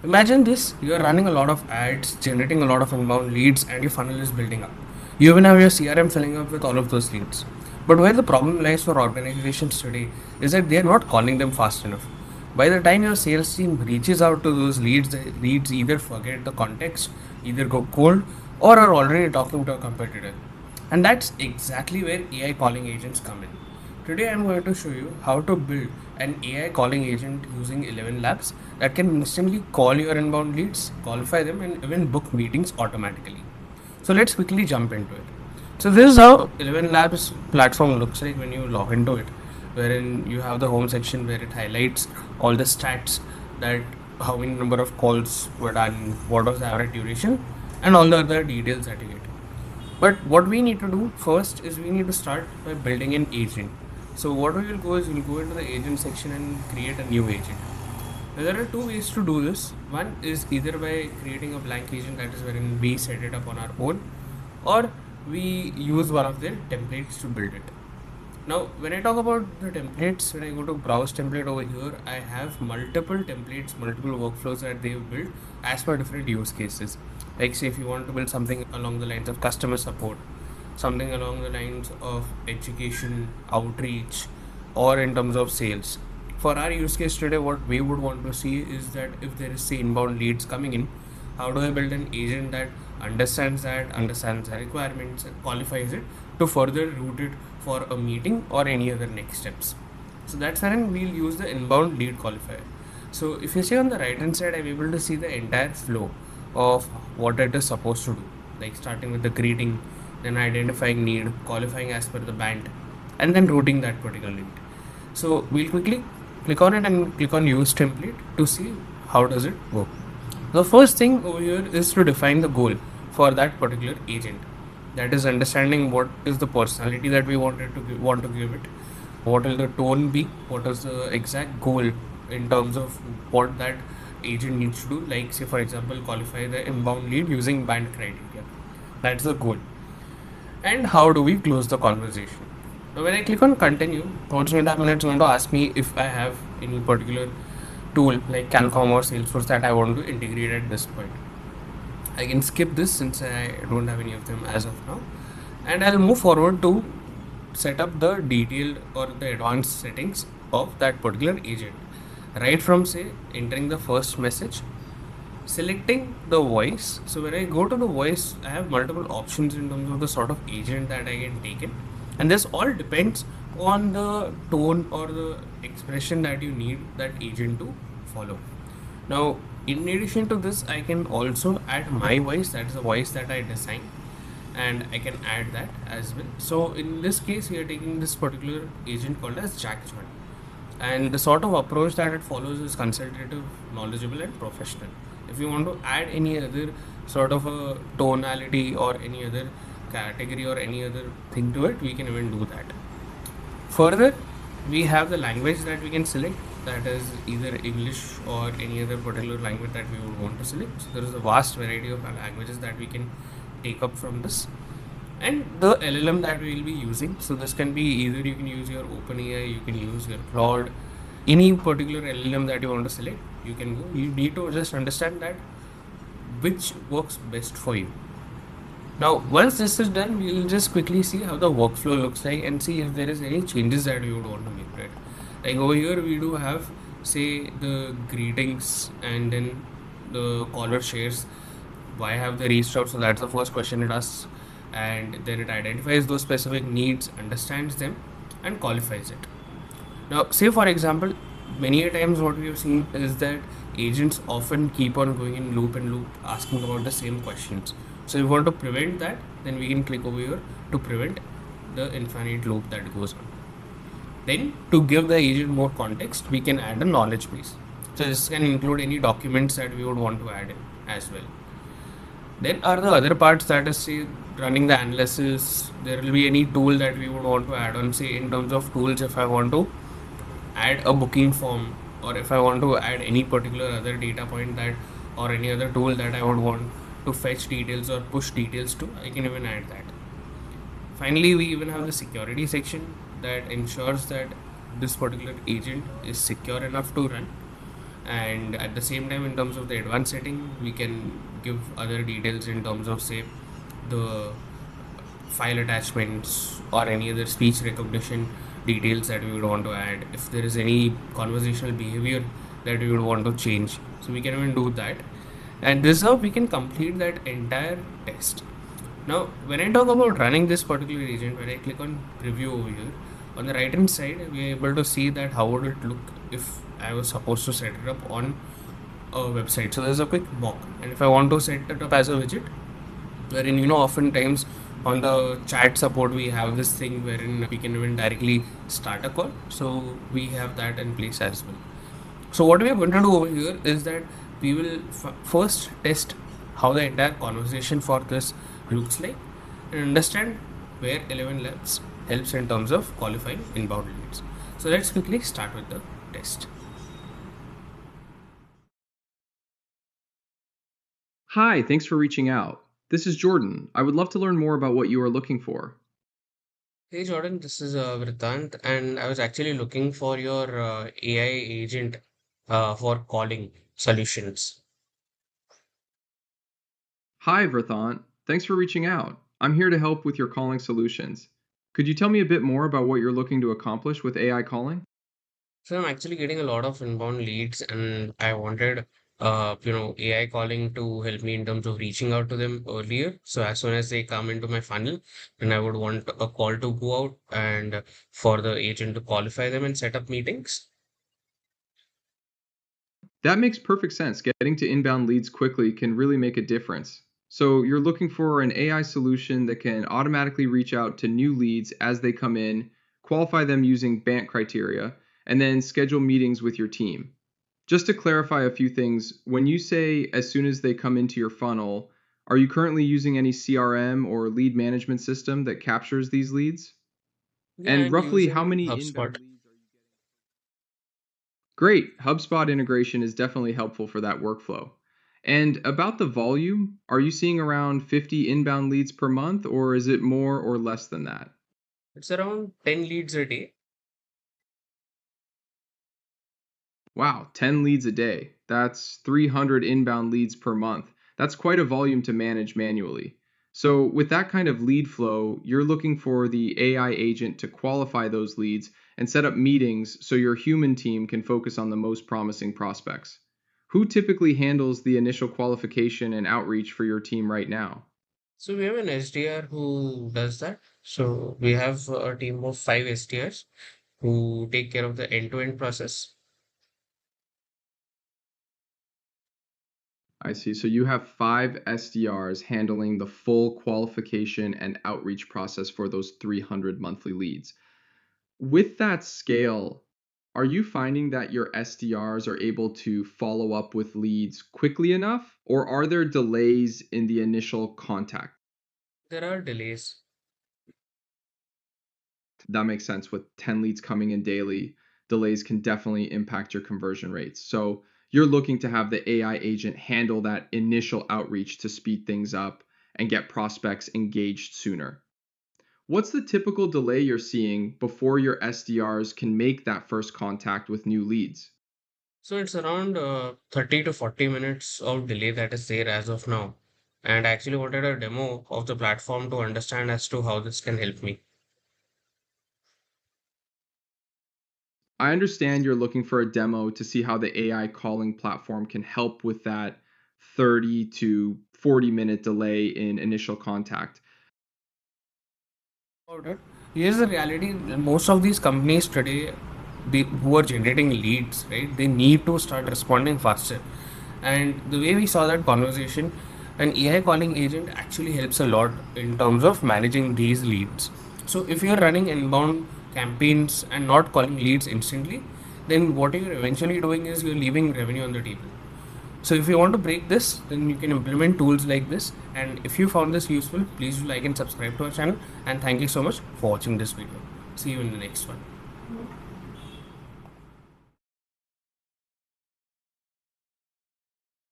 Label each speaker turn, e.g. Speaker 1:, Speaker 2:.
Speaker 1: Imagine this, you are running a lot of ads, generating a lot of inbound leads, and your funnel is building up. You even have your CRM filling up with all of those leads. But where the problem lies for organizations today is that they are not calling them fast enough. By the time your sales team reaches out to those leads, the leads either forget the context, either go cold, or are already talking to a competitor. And that's exactly where AI calling agents come in. Today I'm going to show you how to build an AI calling agent using Elevenlabs that can instantly call your inbound leads, qualify them, and even book meetings automatically. So let's quickly jump into it. So this is how Elevenlabs platform looks like when you log into it, wherein you have the home section where it highlights all the stats, that how many number of calls were done, what was the average duration, and all the other details that you get. But what we need to do first is we need to start by building an agent. So what we will go is we'll go into the agent section and create a new agent. Now, there are two ways to do this. One is either by creating a blank agent, that is wherein we set it up on our own, or we use one of their templates to build it. Now, when I talk about the templates, when I go to browse template over here, I have multiple templates, multiple workflows that they've built as per different use cases. Like say if you want to build something along the lines of customer support, something along the lines of education, outreach, or in terms of sales. For our use case today, what we would want to see is that if there is say inbound leads coming in, how do I build an agent that understands the requirements, and qualifies it to further route it for a meeting or any other next steps. So that's wherein we'll use the inbound lead qualifier. So if you see on the right hand side, I'm able to see the entire flow of what it is supposed to do, like starting with the greeting, then identifying need, qualifying as per the band, and then routing that particular lead. So we'll quickly click on it and click on use template to see how does it work. The first thing over here is to define the goal for that particular agent. That is understanding what is the personality that we want to give it, what will the tone be, what is the exact goal in terms of what that agent needs to do. Like say for example, qualify the inbound lead using band criteria. That's the goal. And how do we close the conversation? Now when I click on continue, what's going to happen, it's going to ask me if I have any particular tool like Cancom or Salesforce that I want to integrate at this point. I can skip this since I don't have any of them as of now, and I'll move forward to set up the detailed or the advanced settings of that particular agent. Right from say entering the first message, selecting the voice. So when I go to the voice, I have multiple options in terms of the sort of agent that I can take in, and this all depends on the tone or the expression that you need that agent to follow. Now in addition to this, I can also add my voice, that is the voice that I design, and I can add that as well. So in this case, we are taking this particular agent called as Jack John, and the sort of approach that it follows is consultative, knowledgeable, and professional. If you want to add any other sort of a tonality or any other category or any other thing to it, we can even do that. Further, we have the language that we can select, that is either English or any other particular language that we would want to select. So there is a vast variety of languages that we can take up from this, and the LLM that we will be using. So this can be either you can use your OpenAI, you can use your Claude, any particular LLM that you want to select, you can go. You need to just understand that which works best for you. Now, once this is done, we will just quickly see how the workflow looks like and see if there is any changes that we would want to make, right? Like over here, we do have, say, the greetings and then the caller shares why have they reached out. So that's the first question it asks, and then it identifies those specific needs, understands them, and qualifies it. Now, say for example, many a times what we have seen is that agents often keep on going in loop and loop asking about the same questions. So if we want to prevent that, then we can click over here to prevent the infinite loop that goes on. Then to give the agent more context, we can add a knowledge base. So this can include any documents that we would want to add in as well. Then are the other parts, that is say running the analysis. There will be any tool that we would want to add on. Say in terms of tools, if I want to add a booking form, or if I want to add any particular other data point that, or any other tool that I would want to fetch details or push details to, I can even add that. Finally, we even have the security section that ensures that this particular agent is secure enough to run. And at the same time, in terms of the advanced setting, we can give other details in terms of, say, the file attachments or any other speech recognition details that we would want to add, if there is any conversational behavior that we would want to change, so we can even do that. And this is how we can complete that entire test. Now, when I talk about running this particular agent, when I click on preview over here, on the right hand side, we are able to see that how would it look if I was supposed to set it up on a website. So there's a quick mock, and if I want to set it up as a widget, wherein oftentimes on the chat support we have this thing wherein we can even directly start a call, so we have that in place as well. So what we are going to do over here is that we will first test how the entire conversation for this looks like and understand where Elevenlabs helps in terms of qualifying inbound leads. So let's quickly start with the test.
Speaker 2: Hi, thanks for reaching out. This is Jordan. I would love to learn more about what you are looking for.
Speaker 1: Hey Jordan, this is Vritant, and I was actually looking for your AI agent for calling solutions.
Speaker 2: Hi, Verthant. Thanks for reaching out. I'm here to help with your calling solutions. Could you tell me a bit more about what you're looking to accomplish with AI calling?
Speaker 1: So I'm actually getting a lot of inbound leads, and I wanted, AI calling to help me in terms of reaching out to them earlier. So as soon as they come into my funnel, then I would want a call to go out and for the agent to qualify them and set up meetings.
Speaker 2: That makes perfect sense. Getting to inbound leads quickly can really make a difference. So, you're looking for an AI solution that can automatically reach out to new leads as they come in, qualify them using BANT criteria, and then schedule meetings with your team. Just to clarify a few things, when you say as soon as they come into your funnel, are you currently using any CRM or lead management system that captures these leads?
Speaker 1: Yeah,
Speaker 2: And
Speaker 1: I'm
Speaker 2: roughly how
Speaker 1: using
Speaker 2: many
Speaker 1: HubSpot.
Speaker 2: inbound leads are you getting? Great. HubSpot integration is definitely helpful for that workflow. And about the volume, are you seeing around 50 inbound leads per month, or is it more or less than that?
Speaker 1: It's around 10 leads a day.
Speaker 2: Wow, 10 leads a day. That's 300 inbound leads per month. That's quite a volume to manage manually. So, with that kind of lead flow, you're looking for the AI agent to qualify those leads and set up meetings so your human team can focus on the most promising prospects. Who typically handles the initial qualification and outreach for your team right now?
Speaker 1: So we have an SDR who does that. So we have a team of 5 SDRs who take care of the end-to-end process.
Speaker 2: I see. So you have 5 SDRs handling the full qualification and outreach process for those 300 monthly leads. With that scale, are you finding that your SDRs are able to follow up with leads quickly enough, or are there delays in the initial contact?
Speaker 1: There are delays.
Speaker 2: That makes sense. With 10 leads coming in daily, delays can definitely impact your conversion rates. So you're looking to have the AI agent handle that initial outreach to speed things up and get prospects engaged sooner. What's the typical delay you're seeing before your SDRs can make that first contact with new leads?
Speaker 1: So it's around 30 to 40 minutes of delay that is there as of now. And I actually wanted a demo of the platform to understand as to how this can help me.
Speaker 2: I understand you're looking for a demo to see how the AI calling platform can help with that 30 to 40-minute delay in initial contact.
Speaker 1: About it. Here's the reality. Most of these companies today, who are generating leads, right? They need to start responding faster. And the way we saw that conversation, an AI calling agent actually helps a lot in terms of managing these leads. So if you're running inbound campaigns and not calling leads instantly, then what you're eventually doing is you're leaving revenue on the table. So if you want to break this, then you can implement tools like this. And if you found this useful, please do like and subscribe to our channel. And thank you so much for watching this video. See you in the next one.